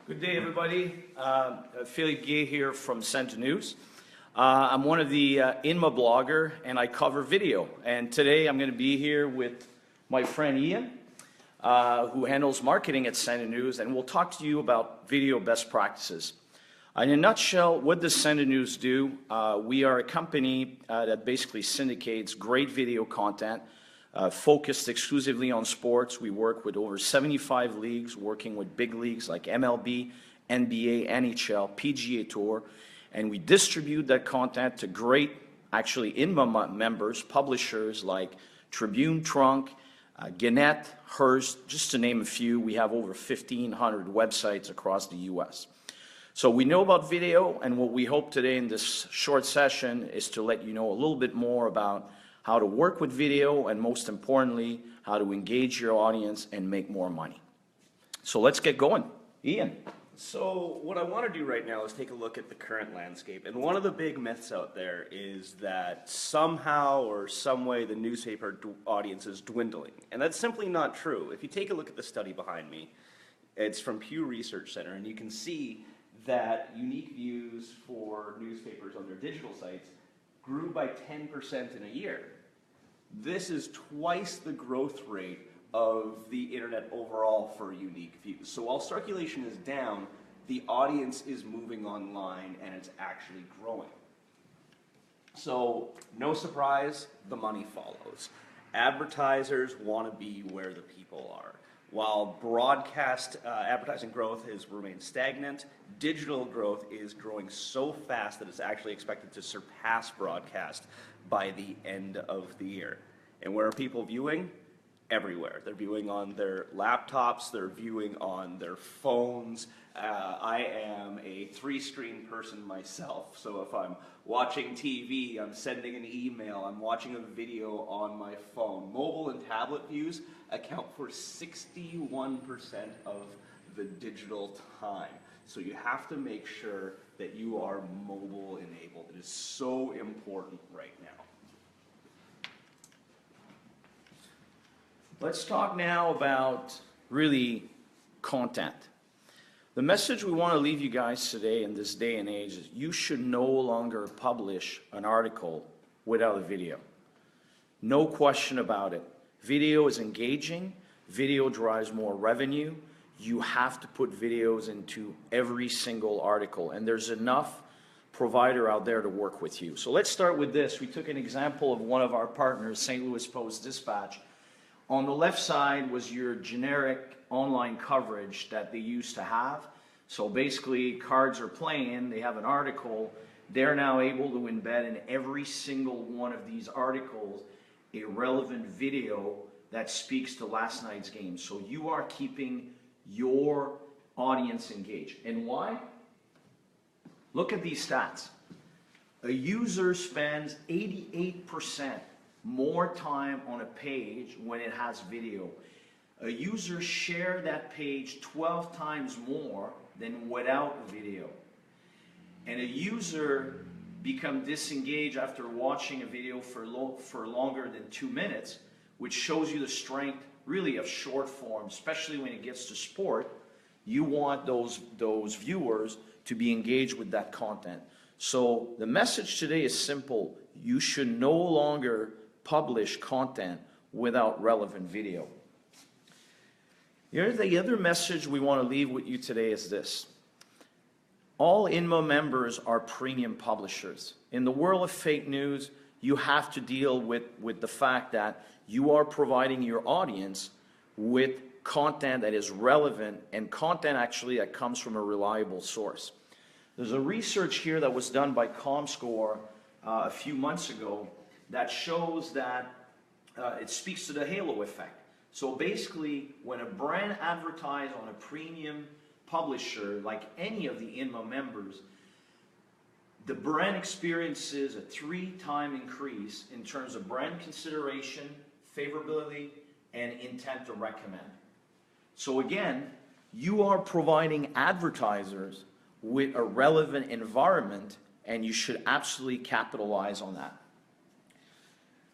Good day, everybody. Philip Gay here from Center News. I'm one of the INMA blogger, and I cover video. And today I'm going to be here with my friend Ian, who handles marketing at Center News, and we'll talk to you about video best practices. In a nutshell, what does Center News do? We are a company that basically syndicates great video content focused exclusively on sports. We work with over 75 leagues, working with big leagues like MLB, NBA, NHL, PGA Tour, and we distribute that content to great, actually, INMA members, publishers like Tribune, Trunk, Gannett, Hearst, just to name a few. We have over 1,500 websites across the U.S. So we know about video, and what we hope today in this short session is to let you know a little bit more about how to work with video, and most importantly, how to engage your audience and make more money. So let's get going. Ian. So what I want to do right now is take a look at the current landscape. And one of the big myths out there is that somehow or some way the newspaper audience is dwindling. And that's simply not true. If you take a look at the study behind me, it's from Pew Research Center, and you can see that unique views for newspapers on their digital sites grew by 10% in a year. This is twice the growth rate of the internet overall for unique views. So while circulation is down, the audience is moving online and it's actually growing. So no surprise, the money follows. Advertisers want to be where the people are. While broadcast advertising growth has remained stagnant, digital growth is growing so fast that it's actually expected to surpass broadcast by the end of the year. And where are people viewing? Everywhere. They're viewing on their laptops, they're viewing on their phones. I am a three-screen person myself, so if I'm watching TV, I'm sending an email, I'm watching a video on my phone. Mobile and tablet views account for 61% of the digital time. So you have to make sure that you are mobile enabled. It is so important right now. Let's talk now about really content. The message we want to leave you guys today in this day and age is you should no longer publish an article without a video. No question about it. Video is engaging. Video drives more revenue. You have to put videos into every single article, and there's enough provider out there to work with you. So let's start with this. We took an example of one of our partners, St. Louis Post-Dispatch. On the left side was your generic online coverage that they used to have. So basically, Cards are playing, they have an article, they're now able to embed in every single one of these articles a relevant video that speaks to last night's game. So you are keeping your audience engaged. And why? Look at these stats. A user spends 88% more time on a page when it has video. A user shares that page 12 times more than without video. And a user becomes disengaged after watching a video for longer than 2 minutes, which shows you the strength really of short form, especially when it gets to sport. You want those viewers to be engaged with that content. So the message today is simple. You should no longer publish content without relevant video. The other message we want to leave with you today is this. All INMA members are premium publishers. In the world of fake news, you have to deal with the fact that you are providing your audience with content that is relevant and content actually that comes from a reliable source. There's a research here that was done by ComScore a few months ago that shows that it speaks to the halo effect. So basically, when a brand advertises on a premium publisher, like any of the INMA members, the brand experiences a 3-time increase in terms of brand consideration, favorability, and intent to recommend. So again, you are providing advertisers with a relevant environment, and you should absolutely capitalize on that.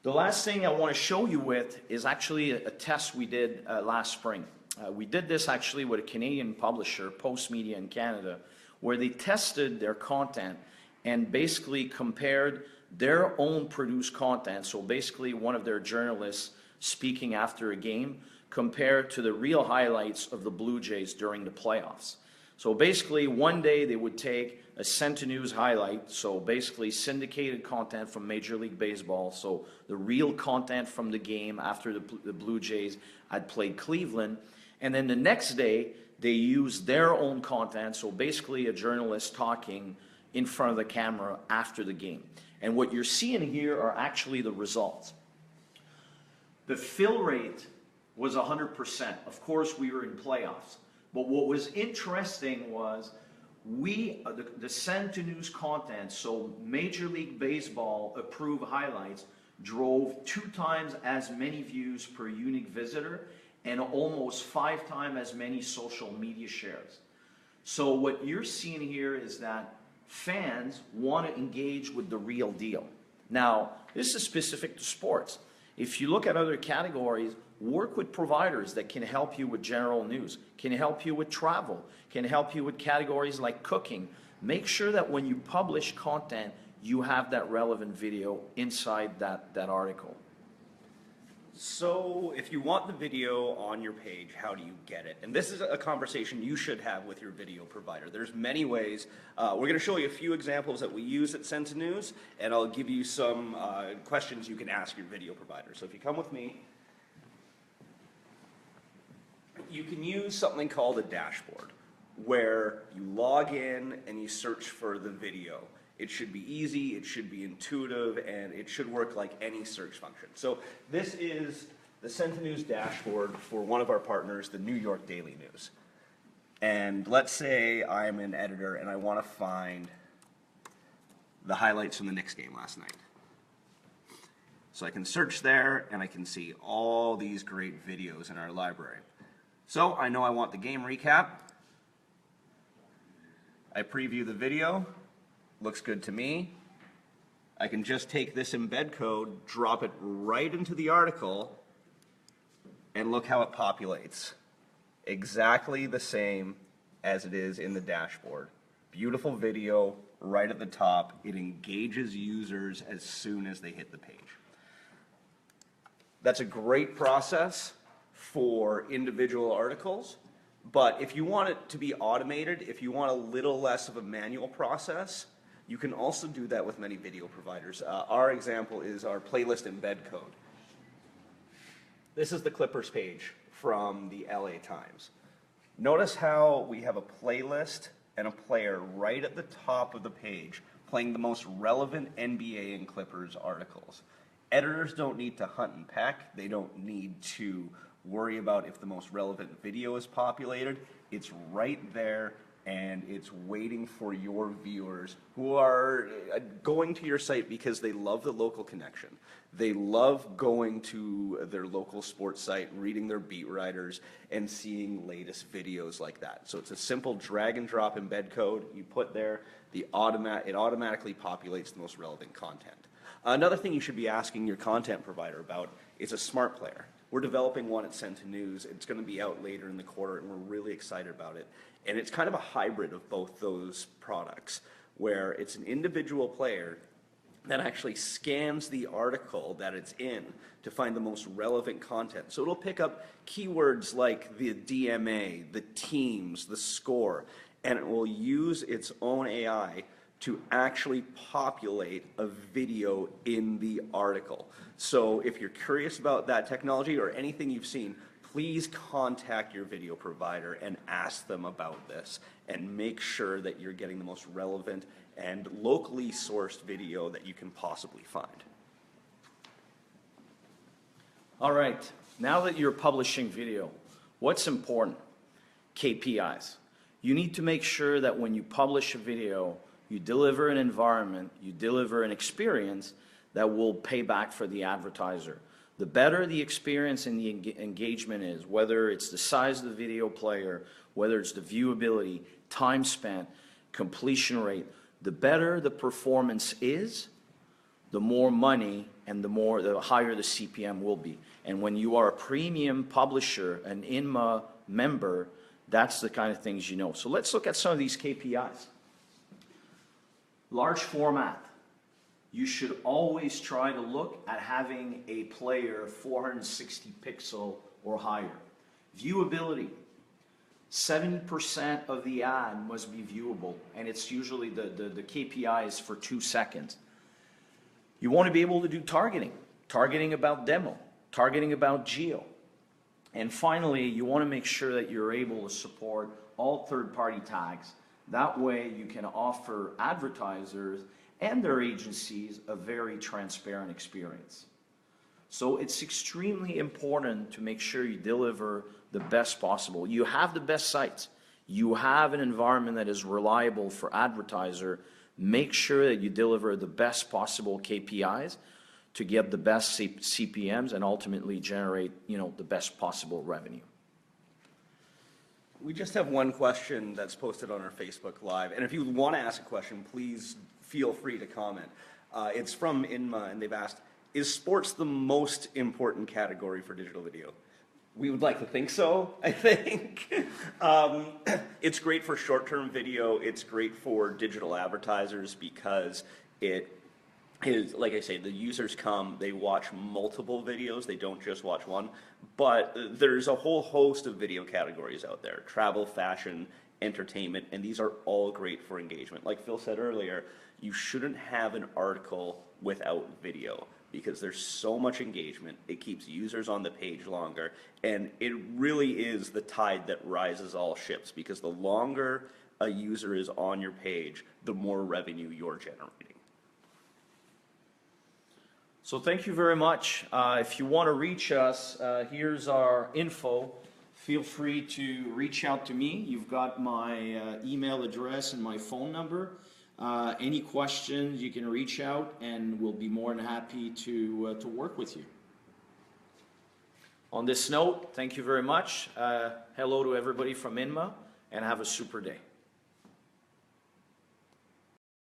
The last thing I want to show you with is actually a test we did last spring. We did this actually with a Canadian publisher, Post Media in Canada, where they tested their content and basically compared their own produced content, so basically one of their journalists speaking after a game, compared to the real highlights of the Blue Jays during the playoffs. So basically, one day they would take a Senta News highlight, so basically syndicated content from Major League Baseball, so the real content from the game after the Blue Jays had played Cleveland, and then the next day they used their own content, so basically a journalist talking in front of the camera after the game. And what you're seeing here are actually the results. The fill rate was 100%. Of course, we were in playoffs. But what was interesting was the Senta News content, so Major League Baseball approved highlights, drove 2 times as many views per unique visitor and almost 5 times as many social media shares. So what you're seeing here is that fans want to engage with the real deal. Now, this is specific to sports. If you look at other categories, work with providers that can help you with general news, can help you with travel, can help you with categories like cooking. Make sure that when you publish content, you have that relevant video inside that article. So if you want the video on your page, how do you get it? And this is a conversation you should have with your video provider. There's many ways. We're going to show you a few examples that we use at Senta News, and I'll give you some questions you can ask your video provider. So if you come with me, you can use something called a dashboard, where you log in and you search for the video. It should be easy, it should be intuitive, and it should work like any search function. So this is the Senta News dashboard for one of our partners, the New York Daily News. And let's say I'm an editor and I want to find the highlights from the Knicks game last night. So I can search there and I can see all these great videos in our library. So I know I want the game recap. I preview the video. Looks good to me. I can just take this embed code, drop it right into the article, and look how it populates. Exactly the same as it is in the dashboard. Beautiful video right at the top. It engages users as soon as they hit the page. That's a great process for individual articles, but if you want it to be automated, if you want a little less of a manual process, you can also do that with many video providers. Our example is our playlist embed code. This is the Clippers page from the LA Times. Notice how we have a playlist and a player right at the top of the page playing the most relevant NBA and Clippers articles. Editors don't need to hunt and peck. They don't need to worry about if the most relevant video is populated. It's right there, and it's waiting for your viewers who are going to your site because they love the local connection. They love going to their local sports site, reading their beat writers, and seeing latest videos like that. So it's a simple drag and drop embed code you put there. It automatically populates the most relevant content. Another thing you should be asking your content provider about is a smart player. We're developing one at Senta News. It's going to be out later in the quarter, and we're really excited about it. And it's kind of a hybrid of both those products, where it's an individual player that actually scans the article that it's in to find the most relevant content. So it'll pick up keywords like the DMA, the teams, the score, and it will use its own AI to actually populate a video in the article. So if you're curious about that technology or anything you've seen, please contact your video provider and ask them about this, and make sure that you're getting the most relevant and locally sourced video that you can possibly find. All right, now that you're publishing video, what's important? KPIs. You need to make sure that when you publish a video, you deliver an environment, you deliver an experience that will pay back for the advertiser. The better the experience and the engagement is, whether it's the size of the video player, whether it's the viewability, time spent, completion rate, the better the performance is, the more money and the higher the CPM will be. And when you are a premium publisher, an INMA member, that's the kind of things you know. So let's look at some of these KPIs. Large format. You should always try to look at having a player 460 pixel or higher. Viewability. 70% of the ad must be viewable, and it's usually the KPI is for 2 seconds. You want to be able to do targeting about demo, targeting about geo. And finally, you want to make sure that you're able to support all third-party tags. That way you can offer advertisers and their agencies a very transparent experience. So it's extremely important to make sure you deliver the best possible. You have the best sites. You have an environment that is reliable for advertiser. Make sure that you deliver the best possible KPIs to get the best CPMs and ultimately generate, the best possible revenue. We just have one question that's posted on our Facebook Live, and if you want to ask a question, please feel free to comment. It's from Inma, and they've asked, is sports the most important category for digital video? We would like to think so, I think. It's great for short-term video. It's great for digital advertisers because it is, like I say, the users come, they watch multiple videos, they don't just watch one, but there's a whole host of video categories out there: travel, fashion, entertainment, and these are all great for engagement. Like Phil said earlier, you shouldn't have an article without video because there's so much engagement, it keeps users on the page longer, and it really is the tide that rises all ships, because the longer a user is on your page, the more revenue you're generating. So thank you very much. If you want to reach us, here's our info. Feel free to reach out to me. You've got my email address and my phone number. Any questions, you can reach out, and we'll be more than happy to work with you. On this note, thank you very much. Hello to everybody from Inma, and have a super day.